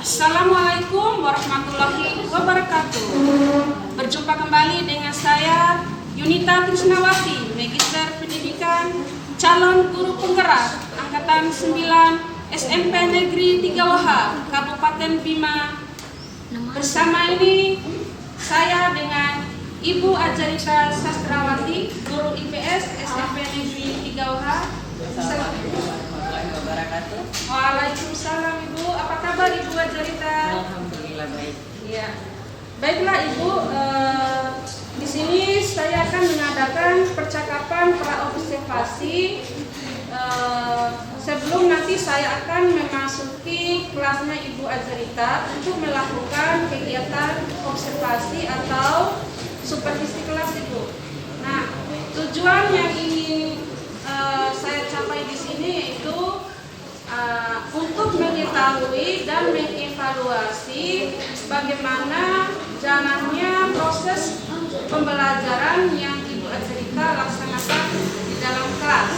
Assalamualaikum warahmatullahi wabarakatuh. Berjumpa kembali dengan saya Yunita Trisnawati, Magister Pendidikan Calon Guru Penggerak Angkatan 9 SMP Negeri 3 Kabupaten Bima. Bersama ini saya dengan Ibu Ajarita Sastrawati, Guru IPS SMP Negeri 3 Waalaikumsalam Ibu. Apa kabar Ibu Ajarita? Alhamdulillah baik. Ya, baiklah Ibu. Di sini saya akan mengadakan percakapan praobservasi. Sebelum nanti saya akan memasuki kelasnya Ibu Ajarita untuk melakukan kegiatan observasi atau supervisi kelas Ibu. Nah, tujuan yang ingin saya capai di sini yaitu untuk mengetahui dan mengevaluasi bagaimana jalannya proses pembelajaran yang Ibu Ajarita laksanakan di dalam kelas.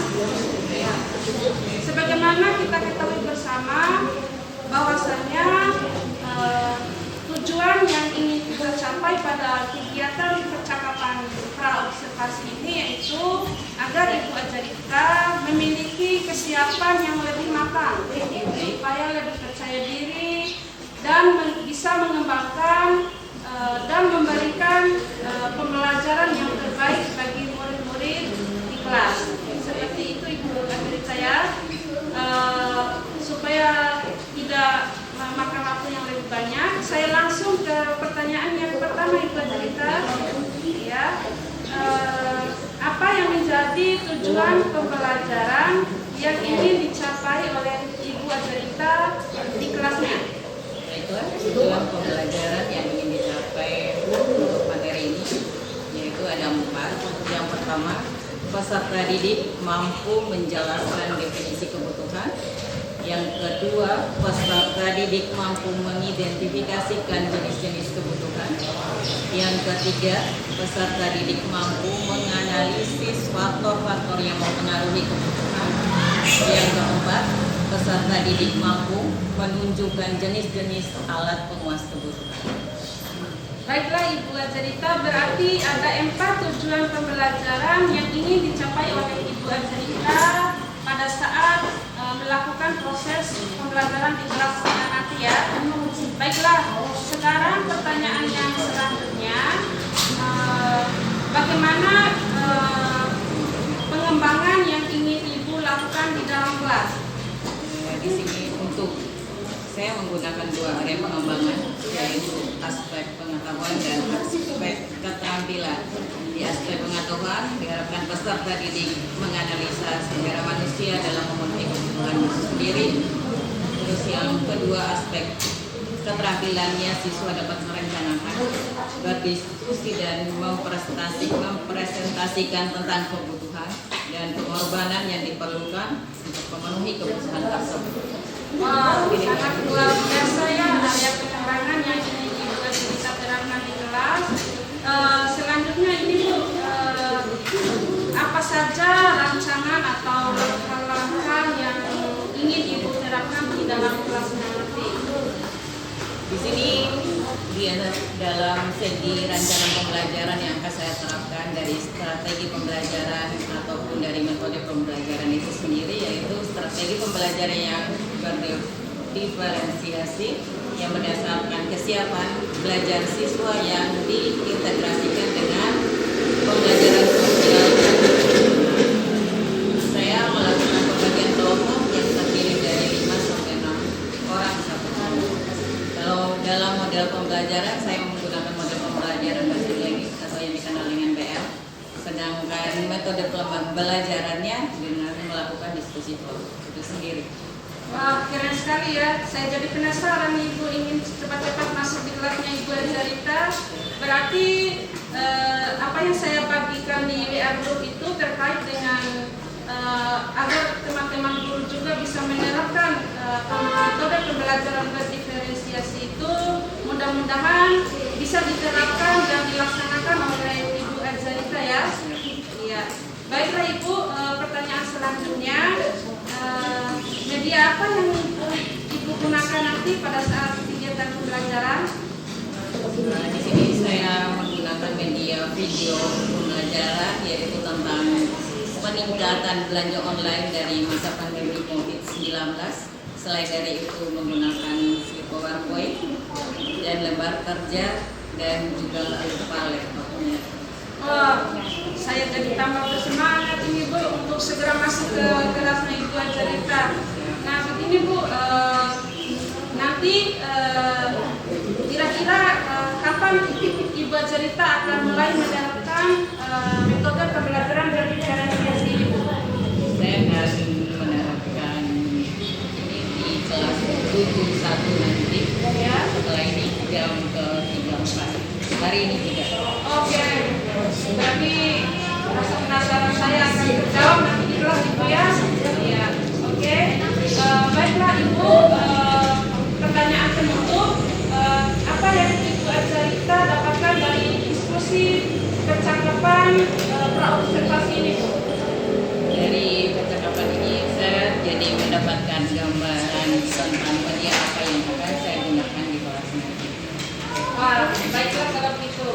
Ya. Sebagaimana kita ketahui bersama bahwasanya tujuan yang ingin kita capai pada kegiatan percakapan praobservasi ini yaitu agar Ibu Ajarita memiliki kesiapan yang lebih matang supaya lebih percaya diri dan bisa mengembangkan dan memberikan pembelajaran yang terbaik bagi murid-murid di kelas. Seperti itu Ibu Ajarita ya, supaya tidak memakan waktu yang lebih banyak. Saya langsung ke pertanyaan yang pertama Ibu Ajarita. Ya, apa yang menjadi tujuan pembelajaran yang ingin dicapai oleh Ibu Ajarita di kelasnya? Itu tujuan pembelajaran yang ingin dicapai untuk materi ini yaitu ada 4. Yang pertama, peserta didik mampu menjelaskan definisi kebutuhan. Yang kedua, peserta didik mampu mengidentifikasikan jenis-jenis kebutuhan. Yang ketiga, peserta didik mampu menganalisis faktor-faktor yang mempengaruhi kebutuhan. Yang keempat, peserta didik mampu menunjukkan jenis-jenis alat penguas kebutuhan. Baiklah Ibu Ajarita, berarti ada 4 tujuan pembelajaran yang ingin dicapai oleh Ibu Ajarita pada saat melakukan proses pembelajaran di kelas nanti ya. Baiklah, sekarang pertanyaan yang selanjutnya, bagaimana pengembangan yang ingin Ibu lakukan di dalam kelas? Di sini untuk saya menggunakan 2 area pengembangan, yaitu aspek pengetahuan dan aspek keterampilan. Di aspek pengetahuan diharapkan peserta didik menganalisa sejarah manusia dalam memenuhi kebutuhan itu sendiri. Terus yang kedua, aspek keterampilannya siswa dapat merencanakan, berdiskusi dan mempresentasikan tentang kebutuhan dan pengorbanan yang diperlukan untuk memenuhi kebutuhan tersebut. Wow, sangat luar biasa ya area pengembangan yang ingin Ibu Ajarita terapkan di kelas. Selanjutnya ini Bu, apa saja rancangan atau langkah-langkah yang ingin Ibu terapkan di dalam kelas nanti? Di sini dalam segi rancangan pembelajaran yang akan saya terapkan dari strategi pembelajaran ataupun dari metode pembelajaran itu sendiri, yaitu strategi pembelajaran yang berdiferensiasi yang berdasarkan kesiapan belajar siswa yang diintegrasikan dengan pembelajaran sosial. Saya melakukan pembagian kelompok yang terdiri dari 5 sampai 6 orang satu kelompok. Kalau dalam model pembelajaran saya menggunakan model pembelajaran bahasa Inggris atau yang dikenal dengan BL. Sedangkan metode pembelajarannya dengan melakukan diskusi kelompok itu sendiri. Wah, keren sekali ya. Saya jadi penasaran Ibu ingin cepat-cepat masuk di kelasnya Ibu Ajarita. Berarti apa yang saya bagikan di WA Group itu terkait dengan agar teman-teman guru juga bisa menerapkan metode pembelajaran berdiferensiasi itu, mudah-mudahan bisa diterapkan dan dilaksanakan oleh Ibu Ajarita ya. Iya. Baiklah Ibu, pertanyaan selanjutnya, media apa yang Ibu gunakan nanti pada saat kegiatan kegiatan pembelajaran? Di sini saya menggunakan media video pembelajaran, yaitu tentang peningkatan belanja online dari masa pandemi COVID-19. Selain dari itu menggunakan PowerPoint dan lembar kerja dan juga lupa laptopnya. Saya jadi tambah bersemangat ini Bu untuk segera masuk ke kelasnya Ibu Ajarita. Nah begini Bu, nanti kira-kira kapan Ibu Ajarita akan mulai menerapkan metode pembelajaran berbicara sendiri Bu? Saya akan menerapkan ini di kelas 71 nanti. Ya. Setelah ini jam ke-34 hari ini juga. Oke, berarti rasa penasaran saya akan terjawab nanti di kelas Ibu ya. Iya, oke. Baiklah Ibu, pertanyaan penutup, apa yang Ibu Ajarita dapatkan dari diskusi percakapan praobservasi ini Bu? Dari percakapan ini saya jadi mendapatkan gambaran tentang media apa yang akan saya gunakan di kelas nanti. Wah, baiklah kalau begitu.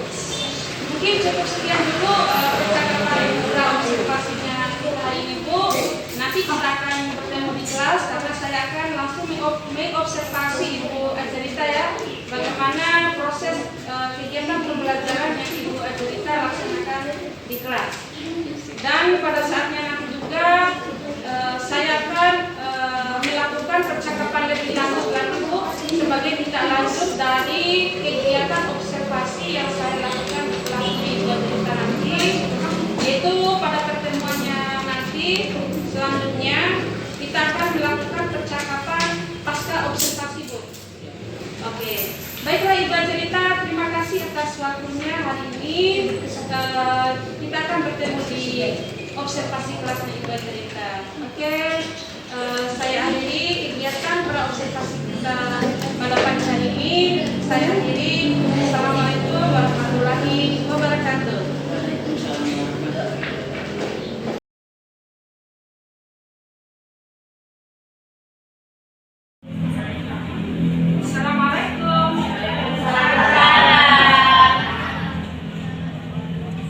Mungkin cukup sekian dulu percakapan praobservasinya hari ini Bu. Nanti kita akan bertemu di kelas karena saya akan langsung mengobservasi Ibu Ajarita ya, bagaimana proses kegiatan pembelajaran yang Ibu Ajarita laksanakan di kelas. Dan pada saatnya nanti juga saya akan melakukan percakapan lebih lanjut lagi Bu, sebagai tindak lanjut dari kegiatan observasi yang saya lakukan di kelas Ibu Ajarita nanti, yaitu pada pertemuannya nanti selanjutnya kita akan melakukan percakapan pasca observasi Bu. Oke, baiklah Ibu Ajarita, terima kasih atas waktunya hari ini. Kita akan bertemu di observasi kelasnya Ibu Ajarita. Oke, saya akhiri kegiatan praobservasi kita pada pagi hari ini. Saya akhiri. Assalamualaikum warahmatullahi wabarakatuh. Assalamualaikum.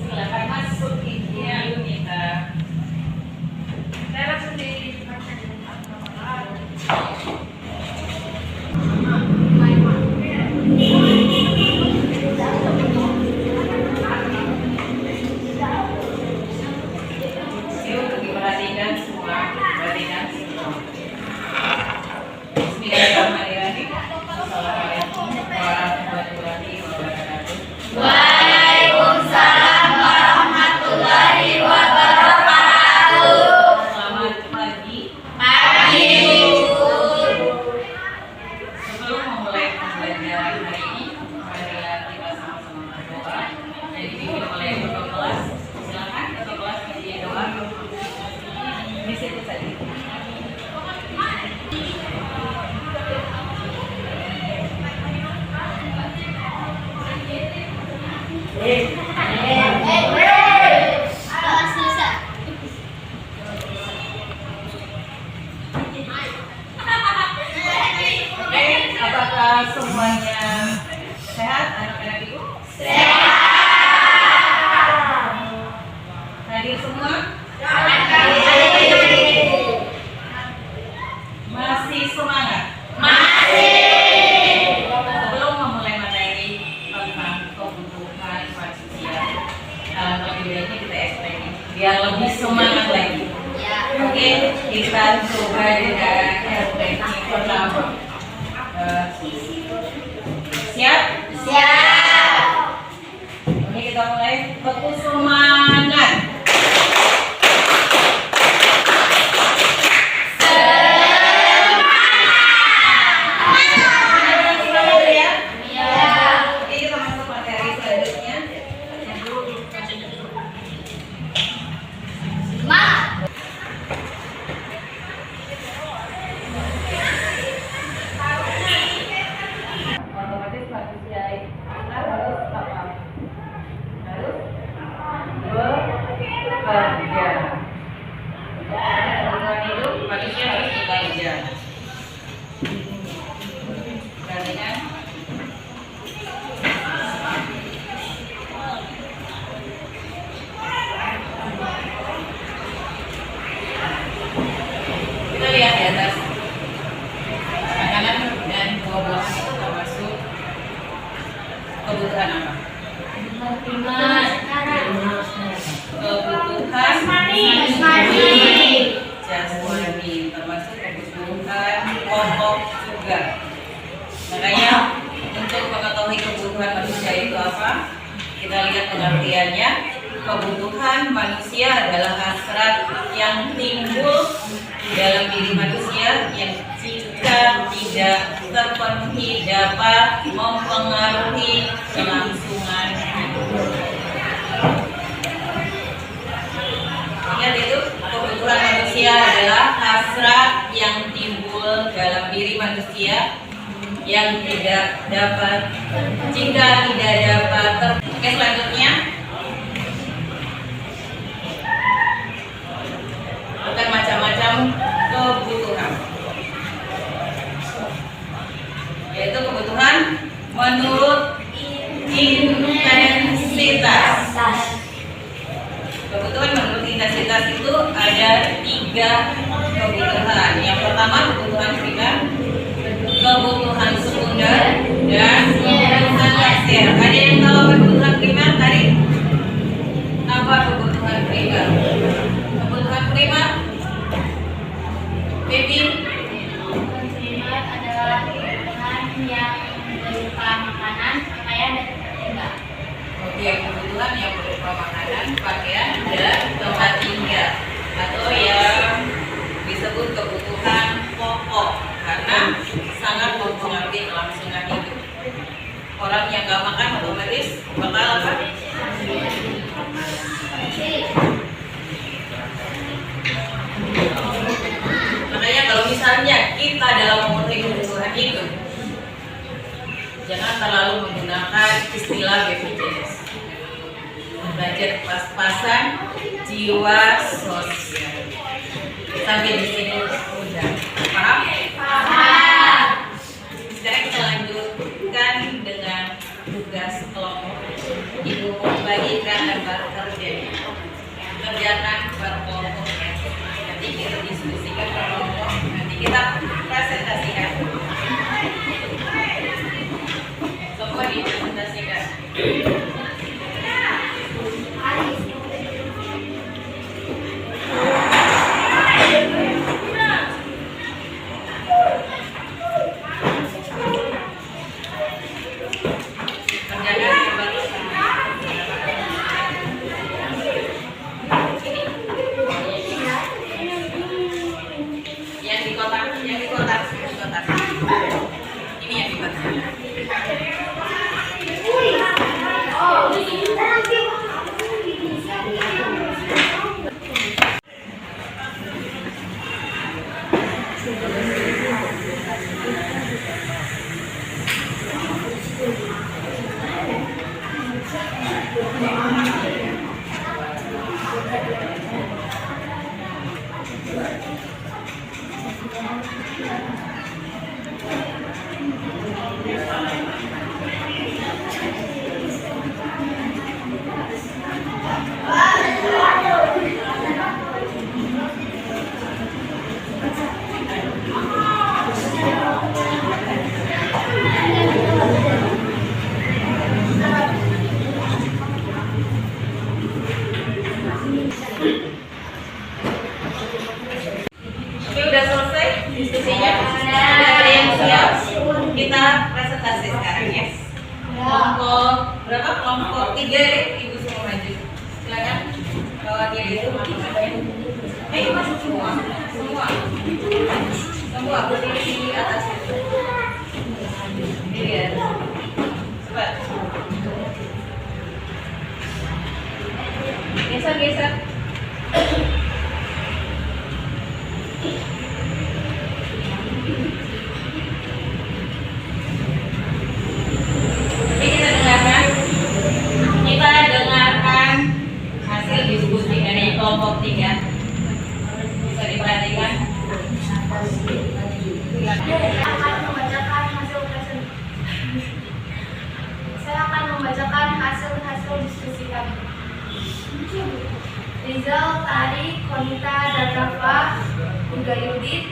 Silakan masuk Ibu Yunita. Saya langsung di Yuk diperhatikan semua, perhatikan semua. Bismillahirrahmanirrahim. Assalamualaikum warahmatullahi wabarakatuh. Waalaikumsalam warahmatullahi wabarakatuh. Selamat pagi. Pagi Bu. Sebelum memulai pembelajaran hari ini, marilah kita sama-sama berdoa. Jadi dipimpin oleh ketua kelas. Silakan ketua kelas beri doa. Di situ saja. Oke, apakah semuanya sehat anak-anak ibu? Hadir semua? Masih semangat? Sebelum memulai materi tentang kebutuhan manusia, lebih baiknya kita ekspresi biar lebih semangat lagi. Oke, kita coba dengan teknik pertama. Siap? Oke, kita mulai. Beku semangat. Semangat ya? Oke, kita masuk materi selanjutnya. Otomatis manusia kita harus apa? Harus juga. Makanya untuk mengetahui kebutuhan manusia itu apa, kita lihat pengertiannya. Kebutuhan manusia adalah hasrat yang timbul dalam diri manusia yang jika tidak terpenuhi dapat mempengaruhi kelangsungan hidup. Ingat itu, kebutuhan manusia adalah hasrat yang timbul dalam diri manusia yang tidak dapat jika tidak dapat Oke, selanjutnya bukan macam-macam kebutuhan, yaitu kebutuhan menurut intensitas. Kebutuhan menurut intensitas itu ada 3 kebutuhan. Yang pertama kebutuhan primer, kebutuhan sekunder, dan kebutuhan tersier. Ada yang tahu kebutuhan primer tadi? Apa kebutuhan primer? Kebutuhan primer, Baby? Kebutuhan primer adalah kebutuhan yang berupa makanan, pakaian, dan tempat tinggal. Oke, kebutuhan yang berupa makanan, pakaian, dan tempat tinggal, atau yang disebut kebutuhan pokok karena sangat mempengaruhi kelangsungan hidup. Orang yang gak makan otomatis bakal apa? Makanya kalau misalnya kita dalam memenuhi kebutuhan itu, jangan terlalu menggunakan istilah BPJS. Belajar pas-pasan jiwa sosial. Sampai di sini udah paham? Paham. Sekarang kita lanjutkan dengan tugas kelompok. Ibu membagikan lembar kerjanya. Kerjakan berkelompok ya. Nanti kita diskusikan berkelompok. Nanti kita presentasikan. Semua dipresentasikan. Oke, udah selesai diskusinya? Ada yang siap? Kita presentasi sekarang ya. Kelompok berapa? Kelompok 3 deh, ibu semua maju. Silakan bawa diri itu masing-masing. Masuk semua. Semua berdiri di atas itu. Diri ya. Cepat. Geser. Kita dengarkan hasil diskusi dari kelompok 3. Bisa diperhatikan. Saya akan membacakan hasil diskusi kami. Rizal, Tari, Konita, dan Rafa juga Yudit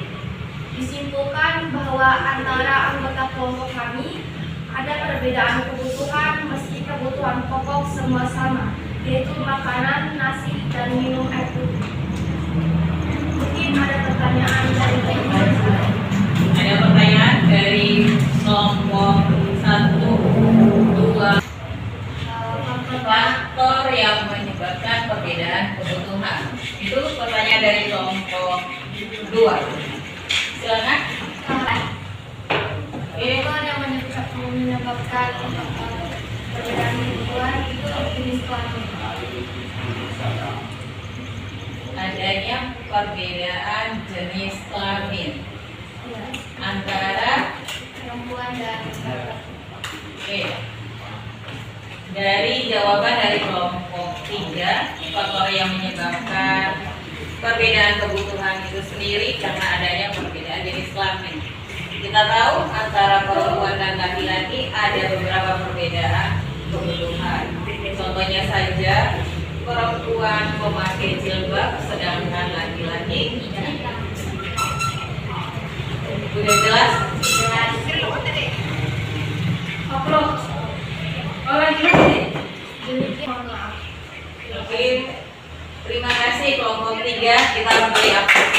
disimpulkan bahwa antara anggota kelompok kami ada perbedaan kebutuhan meski kebutuhan pokok semua sama, yaitu makanan, nasi, dan minum air putih. Mungkin ada pertanyaan dari Ada pertanyaan dari Silakan. Faktor yang menyebabkan perbedaan hubungan itu jenis kelamin. Adanya perbedaan jenis kelamin Ya, antara perempuan dan Oke. Dari jawaban dari kelompok 3, faktor yang menyebabkan perbedaan kebutuhan itu sendiri karena adanya perbedaan jenis kelamin. Kita tahu antara perempuan dan laki-laki ada beberapa perbedaan kebutuhan. Contohnya saja, perempuan memakai jilbab sedangkan laki-laki udah jelas? Upload. Orang gimana sih? mohon maaf. Oke, terima kasih kelompok 3. Kita beri aplaus.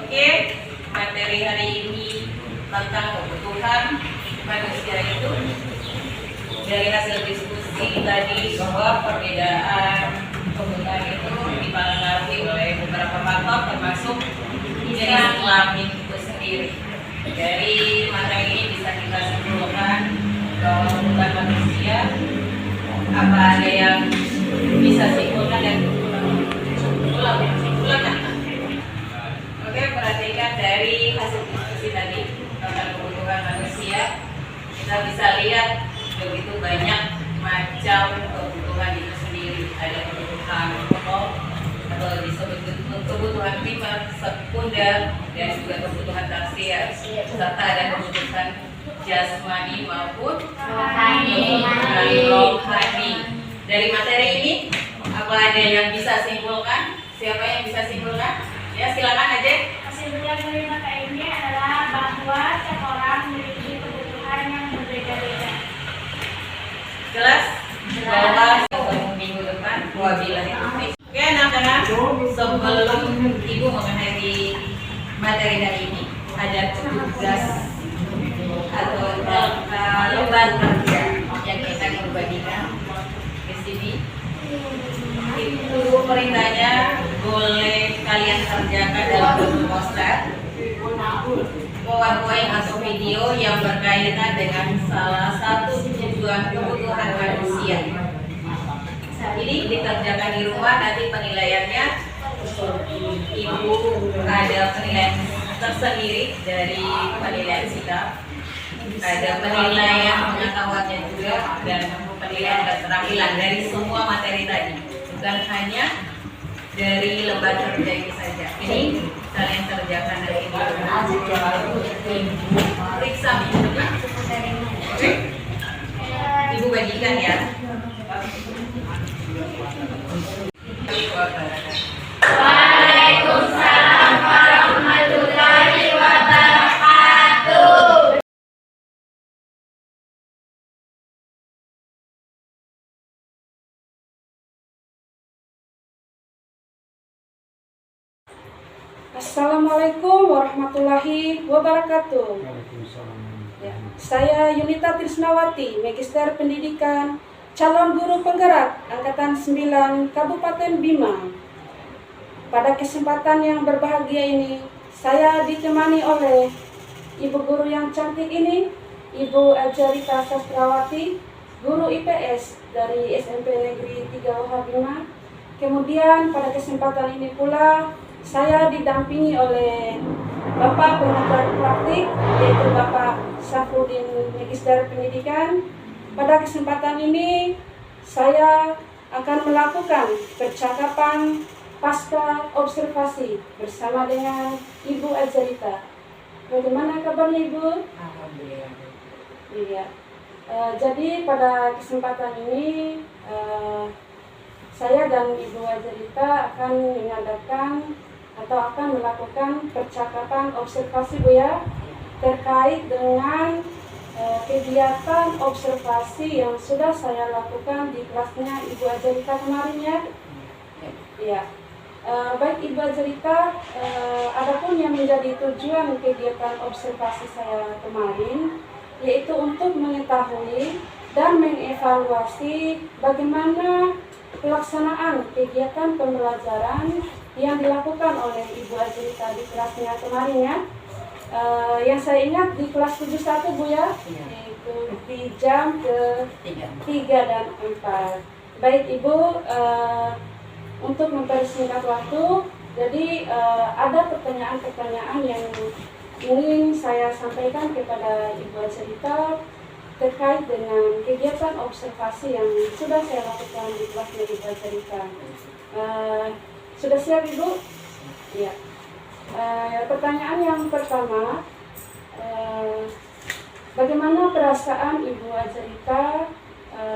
Oke, materi hari ini tentang kebutuhan manusia itu dari hasil diskusi tadi bahwa perbedaan kebutuhan itu dipengaruhi oleh beberapa faktor termasuk jenis kelamin itu sendiri. Dari materi ini bisa kita simpulkan bahwa kebutuhan manusia apa ada yang bisa simpulkan dan simpulkan. Oke, perhatikan dari hasil diskusi tadi tentang kebutuhan manusia, kita bisa lihat begitu banyak macam kebutuhan itu sendiri. Ada kebutuhan pokok atau disebut kebutuhan primer, sekunder, dan juga kebutuhan tersier, serta ada kebutuhan jasmani maupun rohani. Dari materi ini, apa ada yang bisa simpulkan? Siapa yang bisa simpulkan? Ya, silakan aja. Kesimpulan dari materi ini adalah bahwa setiap orang memiliki kebutuhan yang berbeda-beda. Jelas? Bahwa ketemu minggu depan, wabillahi taufiq. Oke, anak-anak, sebelum Ibu mengakhiri materi hari ini, ada tugas atau lembar kerja yang kita akan bagikan di sini. Itu perintahnya boleh kalian kerjakan dalam bentuk poster, PowerPoint atau video yang berkaitan dengan salah satu tujuan kebutuhan manusia. Ini dikerjakan di rumah, nanti penilaiannya Ibu ada penilaian tersendiri dari penilaian sikap, ada penilaian pengetahuannya juga, dan penilaian keterampilan dari semua materi tadi, bukan hanya dari lembar kerja ini saja. Ini kalian kerjakan dari ini. Ibu periksa minggu depan. Oke? Ibu bagikan ya. Waalaikumsalam warahmatullahi wabarakatuh. Assalamualaikum warahmatullahi wabarakatuh. Ya, saya Yunita Trisnawati, Magister Pendidikan, calon guru penggerak Angkatan 9 Kabupaten Bima. Pada kesempatan yang berbahagia ini, saya ditemani oleh ibu guru yang cantik ini, Ibu Ajarita Sastrawati, guru IPS dari SMP Negeri 3 Wahha Bima. Kemudian pada kesempatan ini pula saya didampingi oleh Bapak Pengajar Praktik, yaitu Bapak Safruddin, Magister Pendidikan. Pada kesempatan ini, saya akan melakukan percakapan pasca observasi bersama dengan Ibu Ajarita. Bagaimana kabarnya Ibu? Alhamdulillah. Iya. Jadi pada kesempatan ini, saya dan Ibu Ajarita akan mengadakan atau akan melakukan percakapan observasi Bu ya, terkait dengan kegiatan observasi yang sudah saya lakukan di kelasnya Ibu Ajarita kemarin ya. Ya, baik Ibu Ajarita, adapun yang menjadi tujuan kegiatan observasi saya kemarin, yaitu untuk mengetahui dan mengevaluasi bagaimana pelaksanaan kegiatan pembelajaran yang dilakukan oleh Ibu Azrita di kelasnya kemarin ya. Yang saya ingat di kelas 71 Bu ya, Iya. yaitu di jam ke-3 dan 4. Baik Ibu, untuk mempersingkat waktu, jadi ada pertanyaan-pertanyaan yang ingin saya sampaikan kepada Ibu Azrita terkait dengan kegiatan observasi yang sudah saya lakukan di kelasnya Ibu Azrita. Sudah siap Ibu? Iya. Pertanyaan yang pertama, bagaimana perasaan Ibu Azrita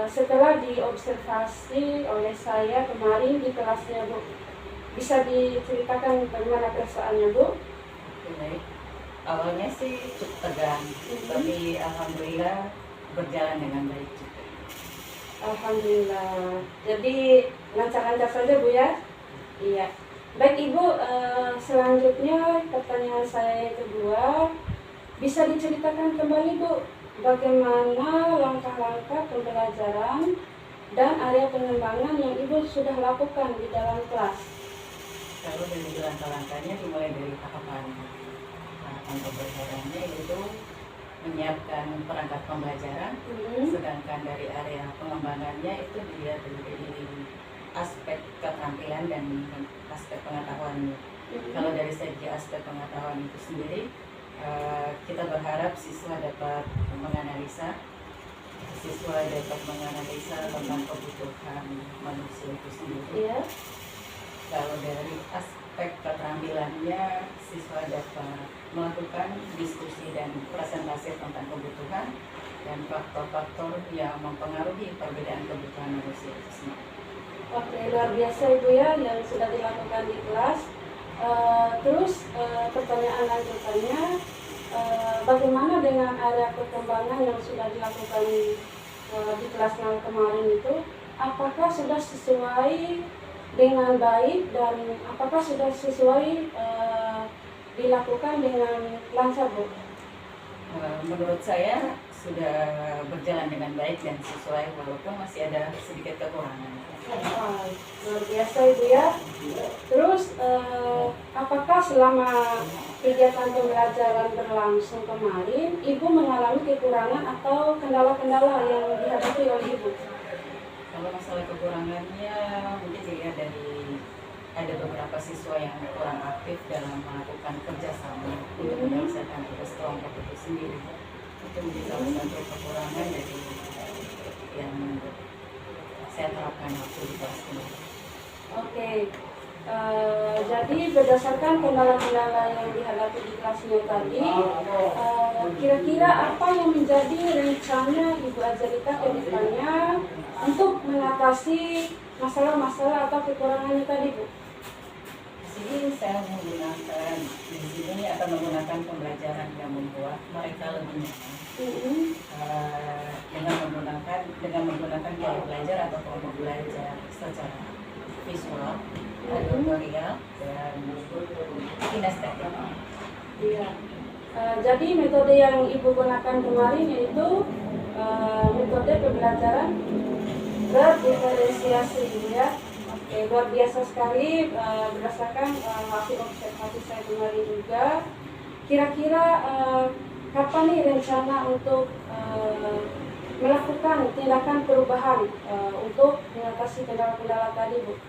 setelah diobservasi oleh saya kemarin di kelasnya Bu? Bisa diceritakan bagaimana perasaannya Bu? Baik. Awalnya sih cukup tegang, tapi alhamdulillah berjalan dengan baik juga. Alhamdulillah. Jadi lancar-lancar saja Bu ya? Iya. Baik Ibu, selanjutnya pertanyaan saya yang kedua, bisa diceritakan kembali Bu, bagaimana langkah-langkah pembelajaran dan area pengembangan yang Ibu sudah lakukan di dalam kelas? Kalau dari langkah-langkahnya dimulai dari tahapan pembelajarannya, yaitu menyiapkan perangkat pembelajaran, sedangkan dari area pengembangannya itu dilihat dari aspek keterampilan dan aspek pengetahuannya. Kalau dari segi aspek pengetahuan itu sendiri, kita berharap siswa dapat menganalisa tentang kebutuhan manusia itu sendiri. Iya. Kalau dari aspek keterampilannya, siswa dapat melakukan diskusi dan presentasi tentang kebutuhan dan faktor-faktor yang mempengaruhi perbedaan kebutuhan manusia itu sendiri. Oke, luar biasa Ibu ya yang sudah dilakukan di kelas. Terus pertanyaan lanjutannya, bagaimana dengan area perkembangan yang sudah dilakukan di kelas yang kemarin itu? Apakah sudah sesuai dengan baik dan apakah sudah sesuai dilakukan dengan lancar Bu? Menurut saya sudah berjalan dengan baik dan sesuai, walaupun masih ada sedikit kekurangan. Luar biasa Ibu ya. Terus apakah selama kegiatan pembelajaran berlangsung kemarin Ibu mengalami kekurangan atau kendala-kendala yang dihadapi oleh Ibu? Kalau masalah kekurangannya mungkin dilihat dari ada beberapa siswa yang kurang aktif dalam melakukan kerjasama untuk menyelesaikan tugas kelompok itu sendiri. Itu menjadi salah satu kekurangan dari yang saya terapkan waktu di kelas ini. Oke, jadi berdasarkan kendala-kendala yang dihadapi di kelasnya tadi, kira-kira apa yang menjadi rencana Ibu Azrita ke depannya untuk mengatasi masalah-masalah atau kekurangannya tadi Bu? Di sini saya akan menggunakan pembelajaran yang membuat mereka lebih nyaman. Dengan menggunakan gaya belajar atau kelompok belajar secara visual, tutorial, dan kinestetik. Iya. Jadi metode yang Ibu gunakan kemarin yaitu metode pembelajaran berdiferensiasi ya. Oke, luar biasa sekali berdasarkan hasil observasi saya kemarin juga. Kira-kira kapan nih rencana untuk melakukan tindakan perubahan untuk mengatasi kendala-kendala tadi Bu?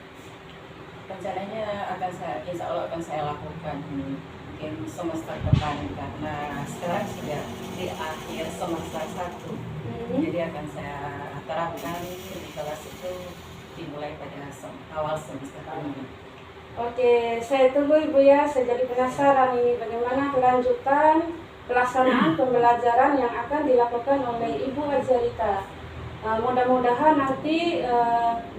Rencananya insya Allah akan saya lakukan mungkin semester depan, karena sekarang sudah di akhir semester 1. Jadi akan saya terapkan di kelas itu dimulai pada awal semester ini. Oke, saya tunggu Ibu ya. Saya jadi penasaran ini bagaimana kelanjutan pelaksanaan pembelajaran yang akan dilakukan oleh Ibu Azrita. Mudah-mudahan nanti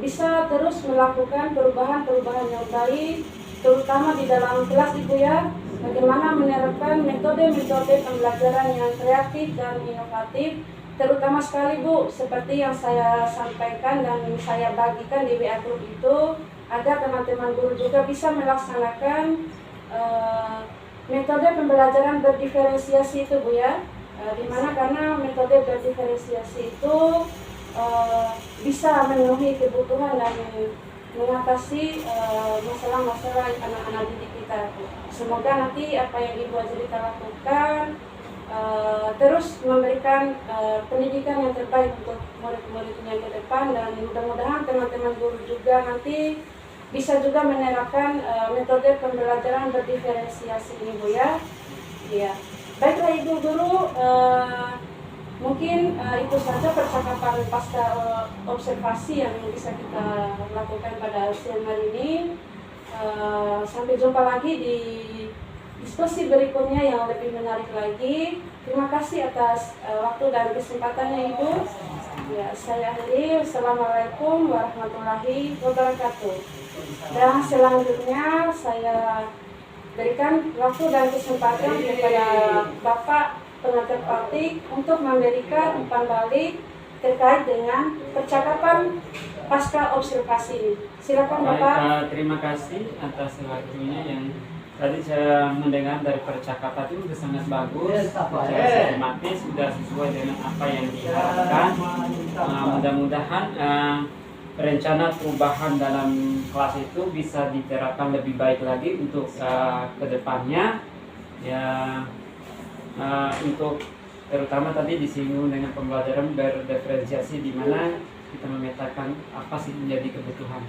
bisa terus melakukan perubahan-perubahan yang baik, terutama di dalam kelas Ibu ya. Bagaimana menerapkan metode-metode pembelajaran yang kreatif dan inovatif, terutama sekali Bu, seperti yang saya sampaikan dan saya bagikan di WA Group itu, agar teman-teman guru juga bisa melaksanakan metode pembelajaran berdiferensiasi itu Bu ya. Dimana karena metode berdiferensiasi itu bisa memenuhi kebutuhan dan mengatasi masalah-masalah anak-anak didik kita. Semoga nanti apa yang Ibu Azrita lakukan terus memberikan pendidikan yang terbaik untuk murid-muridnya ke depan, dan mudah-mudahan teman-teman guru juga nanti bisa juga menerapkan metode pembelajaran berdiferensiasi ini, Bu ya. Iya. Baiklah Ibu Guru, mungkin itu saja percakapan pasca observasi yang bisa kita lakukan pada siang hari ini. Sampai jumpa lagi di diskusi berikutnya yang lebih menarik lagi. Terima kasih atas waktu dan kesempatannya Ibu. Ya, saya akhiri. Wassalamualaikum warahmatullahi wabarakatuh. Dan selanjutnya saya berikan waktu dan kesempatan kepada Bapak pengajar praktik untuk memberikan umpan balik terkait dengan percakapan pasca observasi ini. Silakan Bapak. Terima kasih atas waktunya yang tadi saya mendengar dari percakapan itu sudah sangat bagus, secara sistematis, sudah sesuai dengan apa yang diharapkan. Mudah-mudahan rencana perubahan dalam kelas itu bisa diterapkan lebih baik lagi untuk kedepannya. Ya, untuk terutama tadi disinggung dengan pembelajaran berdiferensiasi, di mana kita memetakan apa sih menjadi kebutuhan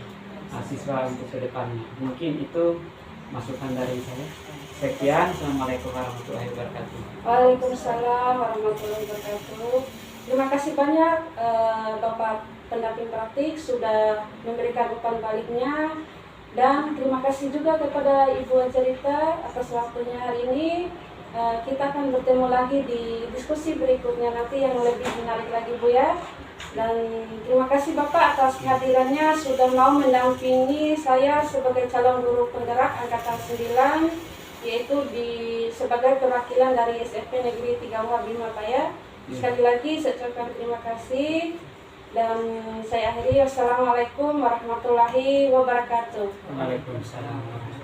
siswa untuk kedepannya. Mungkin itu masukan dari saya. Sekian, Assalamualaikum warahmatullahi wabarakatuh. Waalaikumsalam warahmatullahi wabarakatuh. Terima kasih banyak Bapak pendamping praktik sudah memberikan umpan baliknya, dan terima kasih juga kepada Ibu Azrita atas waktunya hari ini. Kita akan bertemu lagi di diskusi berikutnya nanti yang lebih menarik lagi Bu ya. Dan terima kasih Bapak atas kehadirannya, sudah mau mendampingi saya sebagai calon guru penggerak angkatan 9, yaitu sebagai perwakilan dari SMP Negeri 3 Bima Pak ya. Sekali lagi saya ucapkan terima kasih dan saya akhiri. Wassalamualaikum warahmatullahi wabarakatuh. Waalaikumsalam.